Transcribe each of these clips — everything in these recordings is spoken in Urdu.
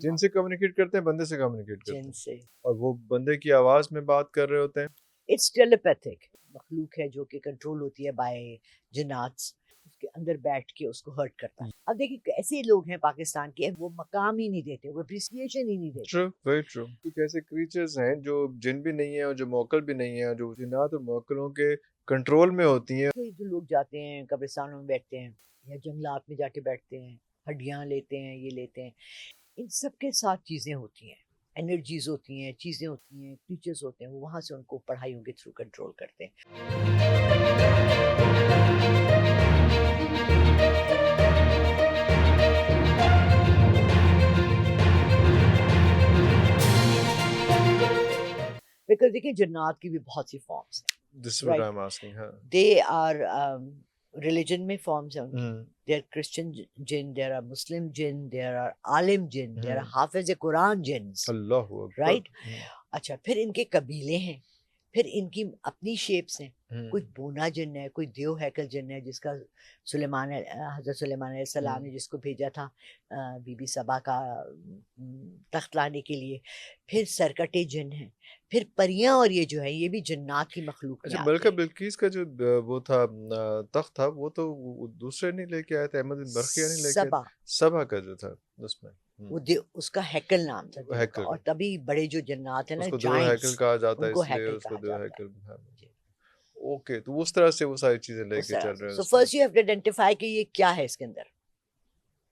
جن سے کمیونیکیٹ کرتے ہیں بندے سے کمیونیکیٹ کرتے جن ہیں سے اور وہ بندے کی آواز میں بات کر رہے ہوتے ہیں. اٹس ٹیلیپیتھک مخلوق ہے جو کہ کنٹرول ہوتی ہے بائی جنات، اس کے اندر بیٹھ کے اس کو ہرٹ کرتا ہے. اب دیکھیں ایسے لوگ ہیں پاکستان کے، وہ مقام ہی نہیں دیتے، وہ اپریسیشن ہی نہیں دیتے. True very true. کچھ ایسے کریچرز ہیں جو جن بھی نہیں ہیں اور جو موکل بھی نہیں ہیں، جو جنات اور موکلوں کے کنٹرول میں ہوتی ہیں. جو لوگ جاتے ہیں قبرستانوں میں بیٹھتے ہیں یا جنگلات میں جا کے بیٹھتے ہیں، ہڈیاں لیتے ہیں، یہ لیتے ہیں، ان سب کے ساتھ چیزیں ہوتی ہیں، انرجیز ہوتی ہیں، چیزیں ہوتی ہیں، ٹیچرز ہوتے ہیں، وہ وہاں سے ان کو پڑھائیوں کے تھرو کنٹرول کرتے ہیں. بیکاز دیکھیں جنات کی بھی بہت سی فارمس ہیں. This is what I'm asking. ہاں. دے آر ریلیجن میں فارمس ہیں ان کی. دے آر کرسچن جن، دیر آر مسلم جن، دیر آر عالم جن، دیر آر حافظ قرآن جنس. اللہ اکبر. رائٹ. اچھا پھر ان کے قبیلے ہیں، پھر ان کی اپنی شیپس ہیں. کوئی بونا جن ہے، کوئی دیو ہیکل جن ہے جس کا سلیمان حضرت سلیمان علیہ السلام نے جس کو بھیجا تھا بی بی سبا کا تخت لانے کے لیے. پھر سرکٹے جن ہیں، پھر پریاں، اور یہ جو ہے یہ بھی جنات کی مخلوق میں اچھا آتے ملکہ ہیں. بلقیس کا جو وہ تھا تخت تھا، وہ تو دوسرے نہیں لے کے آئے تھے، احمد بن برقیہ نہیں لے کے آئے سبا، تھے. سبا کا جو تھا اس میں وہ اس کا ہیکل نام تھا دیو کا. ہیکل، اور تبھی بڑے جو جنات ہیں نا اس کو دیو ہیکل جائنٹس، کہا جاتا ان ہے، کو اس لیے ہیکل اس کو کہا دیو جاتا ہیکل. ہے. اوکے، تو اس طرح سے وہ ساری چیزیں لے کے چل رہے ہیں سو اس میں. First you have to identify کہ یہ کیا ہے اس کے اندر،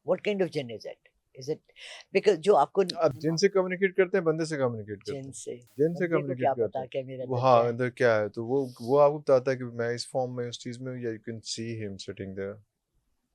واٹ کائنڈ آف جن is it. Is it because جو آپ کو اب جن سے کمیونیکیٹ کرتے ہیں بندے سے کمیونیکیٹ کرتے جن ہیں. سے جن سے بندے کو کیا کمیونیکیٹ کرتے پتا کہ میرے ہیں وہ، اندر ہاں کیا ہے. اندر کیا ہے، تو وہ آپ کو بتاتا ہے کہ میں اس فارم میں اس چیز میں ہوں، یا you can see him sitting there.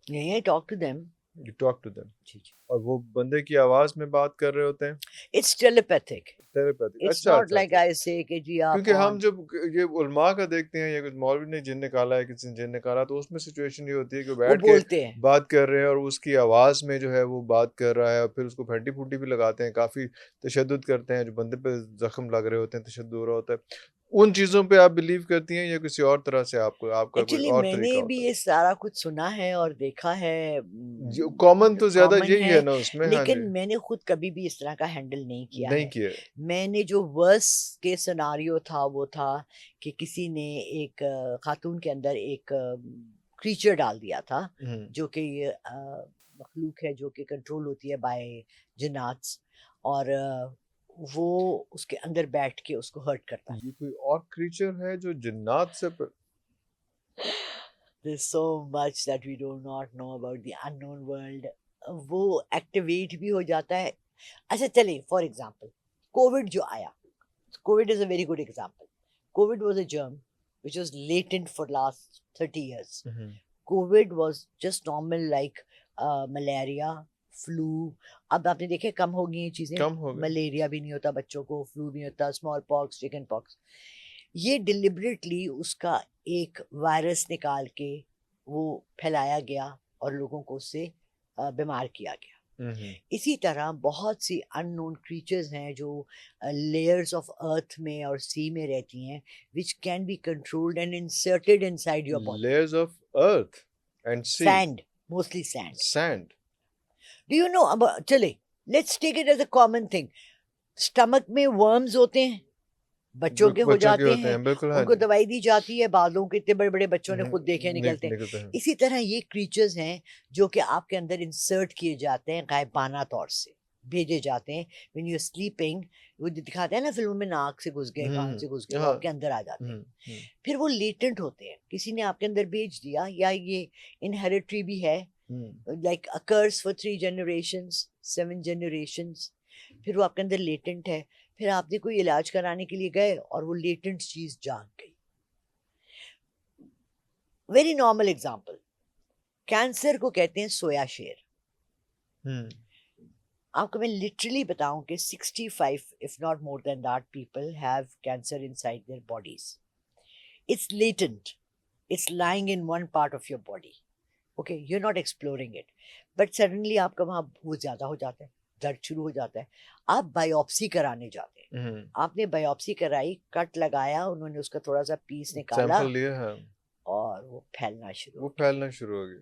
نہیں talk to them. You talk to them. جی جی. اور وہ بندے کی آواز میں بات کر رہے ہوتے ہیں. اٹس ٹیلیپیتھک. ٹیلیپیتھک. اٹس اچھا ناٹ اچھا لائک اچھا. آئی سے کہ جی آپ کیونکہ ہم جب یہ علماء کا دیکھتے ہیں یا کچھ مولوی نے جن نکالا ہے، کسی نے جن نکالا، تو اس میں سچویشن یہ ہوتی ہے کہ وہ بیٹھ کے بولتے ہیں. بات کر رہے ہیں اور اس کی آواز میں جو ہے وہ بات کر رہا ہے، اور پھر اس کو پھینٹی پھوٹی بھی لگاتے ہیں، کافی تشدد کرتے ہیں، جو بندے پہ زخم لگ رہے ہوتے ہیں، تشدد ہو رہا ہوتا ہے. ان چیزوں پہ آپ بلیو کرتی ہیں یا کسی اور طرح سے آپ کا کوئی ایکچولی اور میں طریقہ نے بھی ہوتا یہ سارا کچھ سنا ہے اور دیکھا ہے. ہے؟ کامن تو زیادہ کامن یہی ہے، ہے نا اس میں. ہاں جی. لیکن میں نے خود کبھی بھی اس طرح کا ہینڈل نہیں کیا نہیں ہے. کیا. میں نے جو ورس کے سناریو تھا وہ تھا کہ کسی نے ایک خاتون کے اندر ایک کریچر ڈال دیا تھا جو کہ یہ مخلوق ہے جو کہ کنٹرول ہوتی ہے بائی جناتس، اور وہ اس کے اندر بیٹھ کے اس کو ہرٹ کرتا ہے. یہ کوئی اور کریچر ہے جو جنات سے There's so much that we do not know about the unknown world. وہ ایکٹیویٹ بھی ہو جاتا ہے. اچھا چلیں فار ایگزامپل کووڈ جو آیا، Covid is a very good example. Covid was a جرم which was latent for last 30 years. COVID was just normal like malaria, flu. اب آپ نے دیکھے کم ہو گئی ہیں چیزیں، کم ہو گئی. ملیریا بھی نہیں ہوتا بچوں کو، فلو نہیں ہوتا، اسمال پاکس، چکن پاکس. یہ ڈیلیبریٹلی اس کا ایک وائرس نکال کے وہ پھیلایا گیا اور لوگوں کو اس سے بیمار کیا گیا. اسی طرح بہت سی ان نون کریچرز ہیں جو لیئرز آف ارتھ میں اور سی میں رہتی ہیں which can be controlled and inserted inside your body. Layers of earth and sea. Sand, mostly sand. Sand. Do you know about, چلے let's take it as a common thing. stomach میں worms ہوتے ہیں، بچوں کے ہو جاتے ہیں، ان کو دوائی دی جاتی ہے، بالوں کے اتنے بڑے بڑے بچوں نے خود دیکھے نکلتے ہیں. اسی طرح یہ کریچرز ہیں جو کہ آپ کے اندر انسرٹ کیے جاتے ہیں غائبانہ طور سے، بھیجے جاتے ہیں. when you're sleeping وہ دکھاتے ہیں نا فلموں میں، ناک سے گھس گئے، کان سے گھس گئے، وہ آپ کے اندر آ جاتے ہیں. پھر وہ لیٹنٹ ہوتے ہیں، کسی نے آپ کے اندر بھیج دیا، یا یہ انہیریٹری بھی ہے، like occurs for 3 generations 7 generations. پھر وہ آپ کے اندر لیٹنٹ ہے، پھر آپ نے کوئی علاج کرانے کے لیے گئے اور وہ لیٹنٹ چیز جاگ گئی. ویری نارمل ایگزامپل، کینسر کو کہتے ہیں سویا شیر. آپ کو میں لٹرلی بتاؤں کہ 65 if not more than that people have cancer inside their bodies. It's latent, it's lying in one part of your body. Okay, you're not exploring it, but suddenly آپ کا وہاں وہ زیادہ ہو جاتا ہے، درد شروع ہو جاتا ہے، آپ بایوپسی کرانے جاتے ہیں. آپ نے بایوپسی کرائی، کٹ لگایا، انہوں نے اس کا تھوڑا سا پیس نکالا اور وہ پھیلنا شروع ہو گیا.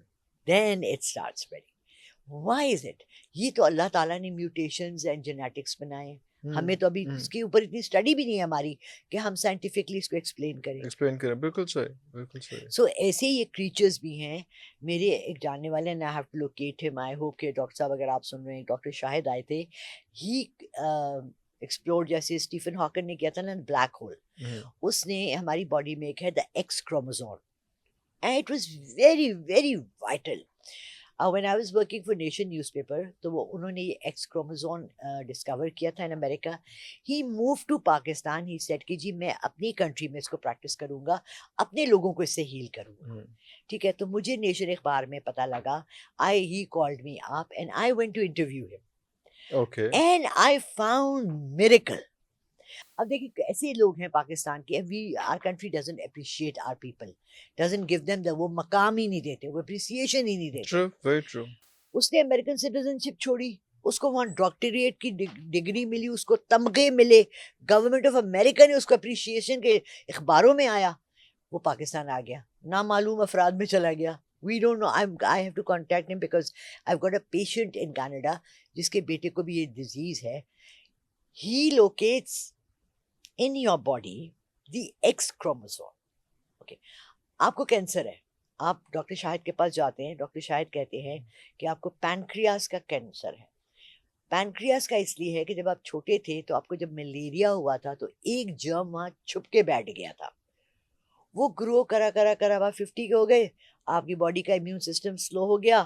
Then it starts spreading. Why is it? یہ تو اللہ تعالیٰ نے میوٹیشنز اینڈ جینیٹکس بنائے ہیں. ہمیں تو ابھی اس کے اوپر اتنی اسٹڈی بھی نہیں ہے ہماری کہ ہم سائنٹیفکلی اس کو ایکسپلین کریں. بالکل صحیح، بالکل صحیح. سو ایسے یہ کریچرز بھی ہیں. میرے ایک جاننے والے ہیں, آئی ہیو ٹو لوکیٹ ہم. آئی ہوپ کہ ڈاکٹر صاحب اگر آپ سن رہے ہیں, ڈاکٹر شاہد آئے تھے. ہی ایکسپلور جیسے اسٹیفن ہاکن نے کیا تھا نا بلیک ہول, اس نے ہماری باڈی میں ایک ہے the X chromosome, and it was very very vital. when I was working for Nation newspaper, تو وہ انہوں نے یہ ایکس کروموزوم ڈسکور کیا تھا in America. He move to Pakistan. He said کہ جی میں اپنی کنٹری میں اس کو پریکٹس کروں گا, اپنے لوگوں کو اس سے ہیل کروں گا. ٹھیک ہے, تو مجھے نیشن اخبار میں پتہ لگا. He called me up and I went to interview him. Okay. And I found miracle. اب دیکھیں ایسے لوگ ہیں پاکستان کے, our country doesn't appreciate our people, doesn't give them وہ مقام ہی نہیں دیتے, وہ اپریسیشن ہی نہیں دیتے. True, very true. اس نے امریکن سٹیزن شپ چھوڑی, اس کو وہاں ڈاکٹریٹ کی ڈگری ملی, اس کو تمغے ملے, گورنمنٹ آف امریکہ نے اس کو اپریشیشن کے اخباروں میں آیا. وہ پاکستان آ گیا, نامعلوم افراد میں چلا گیا. We don't know. I have to contact him because I've got a patient in Canada جس کے بیٹے کو بھی یہ ڈیزیز ہے. He locates in your body the X chromosome. Okay. آپ کو کینسر ہے, آپ ڈاکٹر شاہد کے پاس جاتے ہیں, ڈاکٹر شاہد کہتے ہیں کہ آپ کو پینکریاس کا کینسر ہے. پینکریاس کا اس لیے ہے کہ جب آپ چھوٹے تھے تو آپ کو جب ملیریا ہوا تھا تو ایک جرم وہاں چھپ کے بیٹھ گیا تھا. وہ گرو کرا آپ 50 کے ہو گئے, آپ کی باڈی کا امیون سسٹم سلو ہو گیا,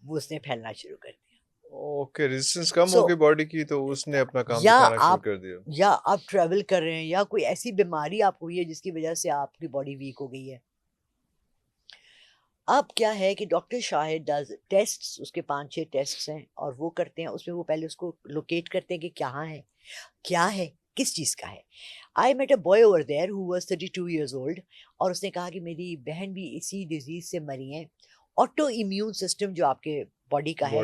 وہ اس نے پھیلنا شروع کر دیا. اوکے, ریزسٹنس کم ہو گئی باڈی کی تو اس نے اپنا کام یا دکھانا شروع آپ کر دیا. یا آپ ٹریول کر رہے ہیں, یا کوئی ایسی بیماری آپ کو ہوئی ہے جس کی وجہ سے آپ کی باڈی ویک ہو گئی ہے. اب کیا ہے کہ ڈاکٹر شاہد ڈز ٹیسٹ, اس کے 5-6 ٹیسٹ ہیں اور وہ کرتے ہیں. اس میں وہ پہلے اس کو لوکیٹ کرتے ہیں کہ کیا ہے کس چیز کا ہے. I met a boy over there who was 32 years old, اور اس نے کہا کہ میری بہن بھی اسی ڈیزیز سے مری ہیں. آٹو امیون سسٹم جو آپ کے باڈی کا ہے,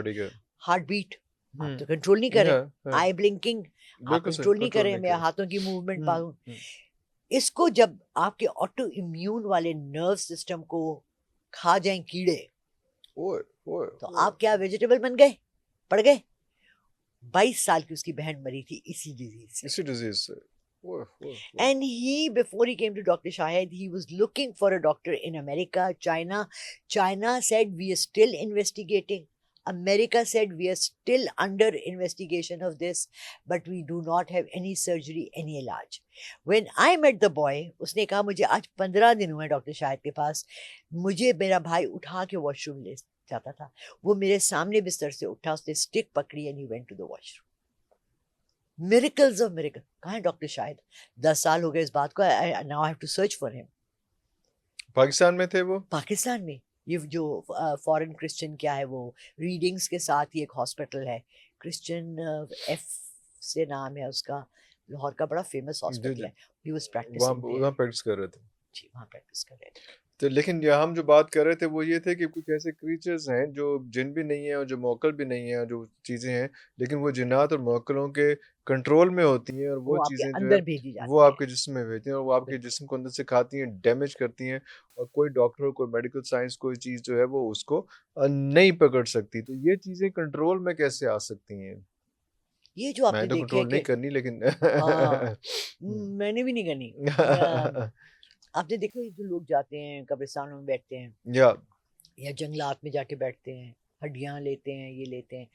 ہارٹ بیٹ آپ تو کنٹرول نہیں کریں, آئی بلنکنگ آپ کنٹرول نہیں کریں, میں ہاتھوں کی موومنٹ پاؤں. اس کو جب آپ کے آٹو امیون والے نرو سسٹم کو کھا جائیں کیڑے, تو آپ کیا ویجیٹیبل بن گئے, پڑ گئے. 22 سال کی اس کی بہن مری تھی اسی ڈیزیز سے. And he, before he came to Dr. Shahid, he was looking for a doctor in America, China. China said we are still investigating. America said we are still under investigation of this, but we do not have any surgery, any علاج. When I met the boy, اس نے کہا مجھے آج 15 دن ہوئے ڈاکٹر شاہد کے پاس, مجھے میرا بھائی اٹھا کے واش روم لے جاتا تھا. وہ میرے سامنے بستر سے اٹھا, اس نے اسٹک پکڑی and he went to the washroom. Miracles of miracle. کہاں ہے ڈاکٹر شاہد؟ 10 سال ہو گئے اس بات کو. Now I have to search for him. Pakistan میں تھے وہ؟ پاکستان میں. یہ جو فورن کرسچن کیا ہے, وہ ریڈنگز کے ساتھ ہی ایک ہاسپٹل ہے, کرسچن ایف سے نام ہے اس کا, لاہور کا بڑا فیمس ہاسپٹل ہے. He was practicing there. وہاں پریکٹس کر رہے تھے. جی, وہاں پریکٹس کر رہے تھے. تو لیکن ہم جو بات کر رہے تھے وہ یہ تھے کہ کچھ ایسے کریچرز ہیں جو جن بھی نہیں ہیں اور جو موکل بھی نہیں ہیں, جو چیزیں ہیں لیکن وہ جنات اور موکلوں کے کنٹرول میں ہوتی ہیں, اور وہ چیزیں جو ہے وہ آپ کے جسم میں بھیجتی ہیں اور وہ آپ کے جسم کو اندر سے کھاتی ہیں, ڈیمیج کرتی ہیں, اور کوئی ڈاکٹر, کوئی میڈیکل سائنس, کوئی چیز جو ہے وہ اس کو نہیں پکڑ سکتی. تو یہ چیزیں کنٹرول میں کیسے آ سکتی ہیں؟ یہ جو آپ نے دیکھا کنٹرول نہیں کرنی, لیکن میں نے بھی نہیں کرنی. آپ نے دیکھو جو لوگ جاتے ہیں قبرستانوں میں بیٹھتے ہیں, یا جنگلات میں جا کے بیٹھتے ہیں, ہڈیاں لیتے ہیں, یہ لیتے ہیں,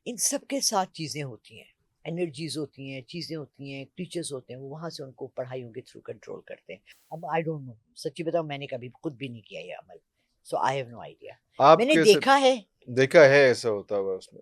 ان سب کے ساتھ چیزیں ہوتی ہیں, انرجیز ہوتی ہیں, چیزیں ہوتی ہیں, ٹیچرز ہوتے ہیں, وہ وہاں سے ان کو پڑھائیوں کے تھرو کنٹرول کرتے ہیں. اب آئی ڈونٹ نو, سچی بتاؤں میں نے کبھی خود بھی نہیں کیا یہ عمل, سو آئی ہیو نو آئیڈیا. میں نے دیکھا ہے ایسا ہوتا ہوا اس میں.